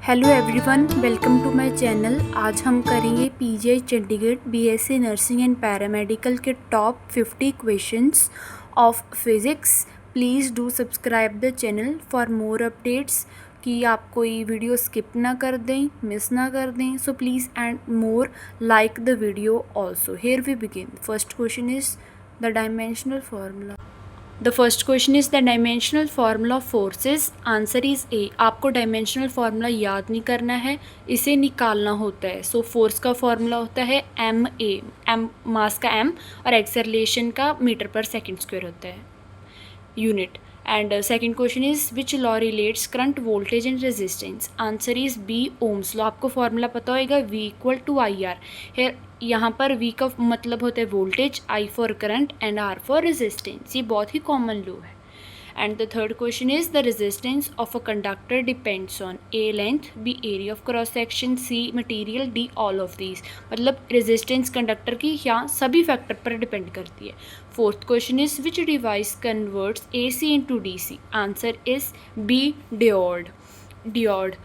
Hello everyone, welcome to my channel. आज हम करेंगे PGI Chandigarh BSc nursing and paramedical के top 50 questions of physics. Please do subscribe the channel for more updates, कि आप कोई video skip ना कर दें, मिस ना कर दें। So please and more like the video also. Here we begin. First question is the dimensional formula. The first question is the dimensional formula of forces. Answer is A. आपको dimensional formula याद नहीं करना है, इसे निकालना होता है। So force का फार्मूला होता है MA, एम मास का M, और एक्सेलरेशन का मीटर पर सेकंड स्क्वायर होता है unit. And second question is which law relates current voltage and resistance. Answer is B, Ohm's law. आपको फार्मूला पता होगा, V इक्वल टू IR। यहाँ पर V का मतलब होता है voltage, I for current and R for resistance. ये बहुत ही कॉमन लॉ है। And the third question is the resistance of a conductor depends on A length, B area of cross section, C material, D all of these। मतलब resistance conductor की यहाँ सभी factor पर depend करती है। Fourth question is which device converts AC into DC। Answer is B, diode.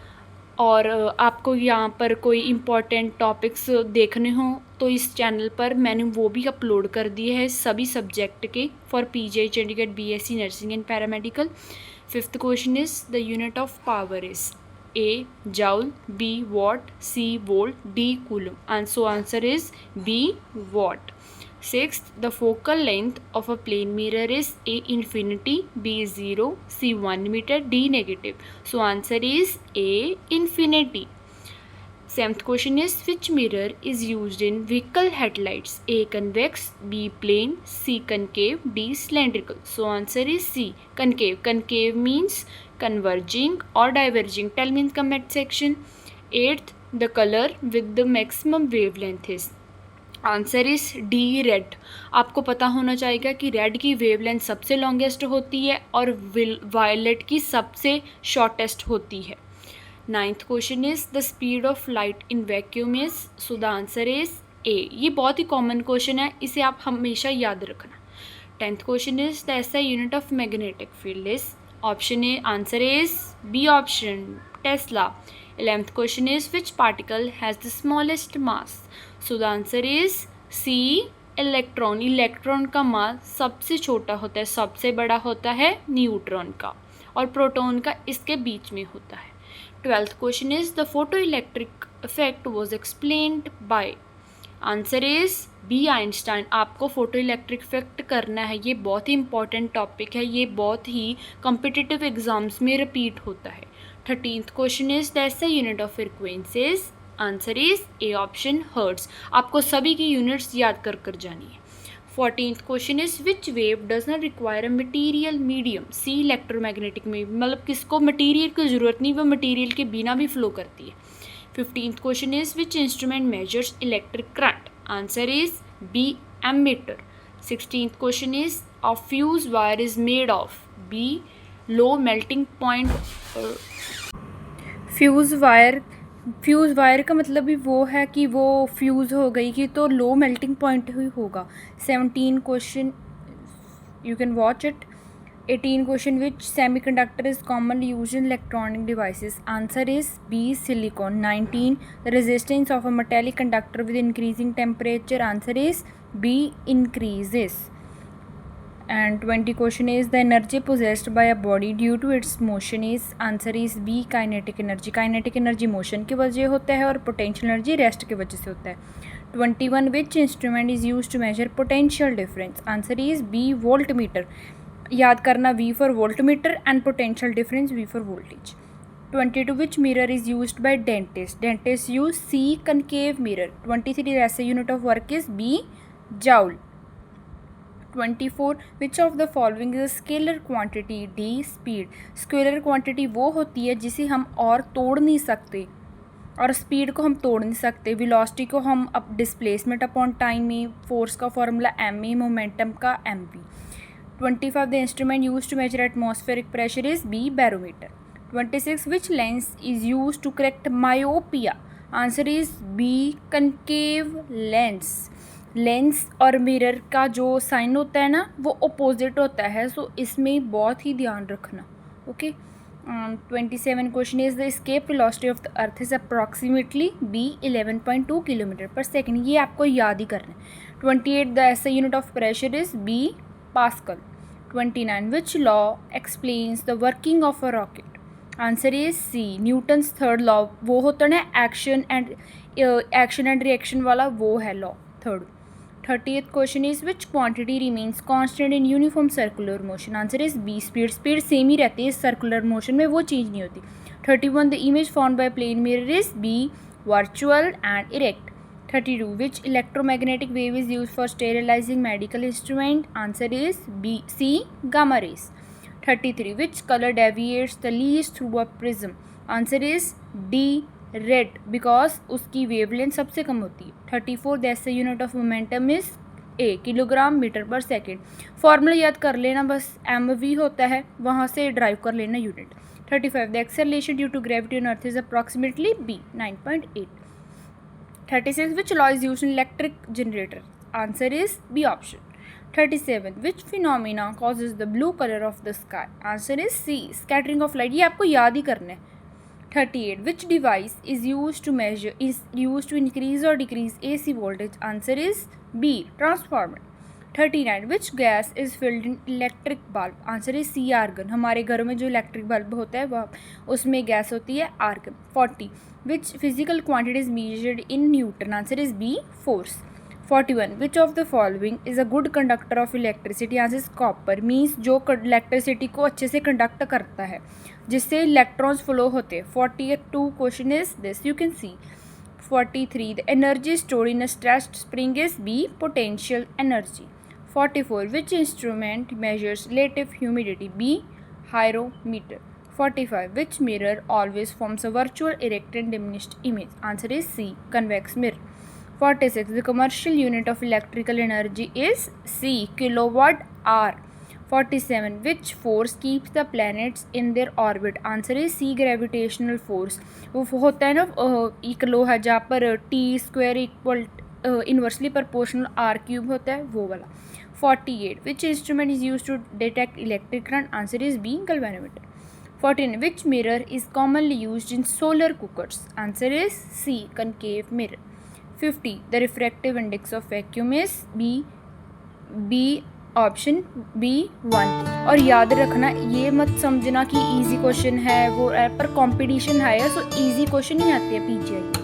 और आपको यहाँ पर कोई इम्पॉर्टेंट टॉपिक्स देखने हों तो इस चैनल पर मैंने वो भी अपलोड कर दिए हैं सभी सब्जेक्ट के for PGI Chandigarh BSc nursing and paramedical. Fifth question is the unit of power is A joule, B watt, C volt, D coulomb। So answer is B watt। Sixth, the focal length of a plane mirror is A infinity, B 0, C 1 meter, D negative। So answer is A infinity। Seventh question is which mirror is used in vehicle headlights? A convex, B plane, C concave, D cylindrical। So answer is C, concave। Concave means converging or diverging। Tell me in comment section। Eighth, the color with the maximum wavelength is। Answer is D, red. आपको पता होना चाहिए कि red की wavelength सबसे longest होती है और वायलेट की सबसे शॉर्टेस्ट होती है। Ninth question is the speed of light in vacuum is. So the answer is A। ये बहुत ही कॉमन क्वेश्चन है, इसे आप हमेशा याद रखना। Tenth question is the SI unit of magnetic field is. Option A, answer is B option, Tesla. 11th question is which particle has the smallest mass? So the answer is C, electron. Electron का मास सबसे छोटा होता है, सबसे बड़ा होता है neutron का, और प्रोटॉन का इसके बीच में होता है। 12th question is the photoelectric effect was explained by। Answer is B, Einstein. आपको फोटो इलेक्ट्रिक इफेक्ट करना है, ये बहुत ही इंपॉर्टेंट टॉपिक है, ये बहुत ही कॉम्पिटिटिव एग्जाम्स में रिपीट होता है। 13th question is the SI unit of frequencies. Answer is A option, hertz. आपको सभी की यूनिट्स याद कर कर जानी है। 14th question is which wave does not require a material medium. C, electromagnetic में, मतलब किसको मटीरियल की ज़रूरत नहीं, वो मटीरियल के बिना भी फ्लो करती है। 15th question is which instrument measures electric current. Answer is B, ammeter. 16th question is a fuse wire is made of. B, low melting point. Fuse wire का मतलब भी वो है कि वो फ्यूज़ हो गई कि तो लो मेल्टिंग पॉइंट ही होगा। 17 question, you can watch it. 18 question which semiconductor is commonly used in electronic devices. Answer is B, silicon. 19, the resistance of a metallic conductor with increasing temperature. Answer is B, increases। And 20 question is the energy possessed by a body due to its motion is। Answer is B, kinetic energy. Kinetic energy motion की वजह होता है और potential energy rest की वजह से होता है। 21, which instrument is use to measure potential difference. Answer is B, volt meter. याद करना, V for volt meter and potential difference V for voltage. 22, which mirror is use by dentist. Dentist use C, concave mirror. 23, ऐसे unit of work is B, joule। 24, which of the following is scalar quantity. D, speed. Scalar quantity वो होती है जिसे हम और तोड़ नहीं सकते, और स्पीड को हम तोड़ नहीं सकते। वेलोसिटी को हम अब डिस्प्लेसमेंट अपॉन टाइम में, फोर्स का फॉर्मूला ma, मोमेंटम का mv। 25, the instrument use to measure atmospheric pressure is B, barometer. 26, which lens is use to correct myopia. Answer is B, concave lens. Lens और mirror का जो sign होता है ना, वो अपोजिट होता है, सो इसमें बहुत ही ध्यान रखना। Okay, 27 question is the escape velocity of the earth is approximately B 11.2 kilometre पर सेकेंड. ये आपको याद ही करना है. 28 the SI unit of pressure is B pascal. 29 which law explains the working of a rocket. Answer is C Newton's third law. वो होता है ना एक्शन एंड रिएक्शन वाला, वो है law third. 30th question is which quantity remains constant in uniform circular motion. Answer is B speed same ही रहती है सर्कुलर मोशन में, वो चेंज नहीं होती. 31 the image found by plane mirror is B virtual and erect. 32 which electromagnetic wave is use for sterilising medical instrument. Answer is B C gamma rays. 33 which colour deviates the least through a prism. Answer is D red because उसकी wavelength सबसे कम होती है. 34 the SI unit of momentum is A kilogram metre per second. Formula याद कर लेना बस, MV होता है, वहाँ से ड्राइव कर लेना unit. 35 the acceleration due to gravity on earth is approximately B 9.8. 36 which law is used in electric generator. Answer is B option. 37 which phenomena causes the blue colour of the sky. Answer is C scattering of light. ये आपको याद ही करना है. 38 which device is used to increase or decrease AC voltage. Answer is B transformer. 39 which gas is filled in electric bulb. Answer is C argon. हमारे घरों में जो इलेक्ट्रिक बल्ब होता है वह उसमें गैस होती है argon. 40 which physical quantity is measured in Newton. Answer is B force. 41 which of the following is a good conductor of electricity. Answer is copper. Means जो इलेक्ट्रिसिटी को अच्छे से कंडक्ट करता है, जिससे इलेक्ट्रॉन्स फ्लो होते हैं. 42 question is this you can see. 43 the energy stored in a stretched spring is B potential energy. 44 which instrument measures relative humidity. B hygrometer. 45 which mirror always forms a virtual erect and diminished image. Answer is C convex mirror. 46 the commercial unit of electrical energy is C kilowatt hour. 47 which force keeps the planets in their orbit. Answer is C gravitational force. वो होता है ना एक लो है जहाँ पर T² equal inversely proportional R³ होता है, वो वाला. 48 which instrument is used to detect electric current. Answer is B galvanometer. 49 which mirror is commonly used in solar cookers. Answer is C concave mirror. 50 the refractive index of vacuum is B option B1. और याद रखना, ये मत समझना कि easy question है वो पर कंपटीशन है, सो इजी क्वेश्चन नहीं आते हैं PGI.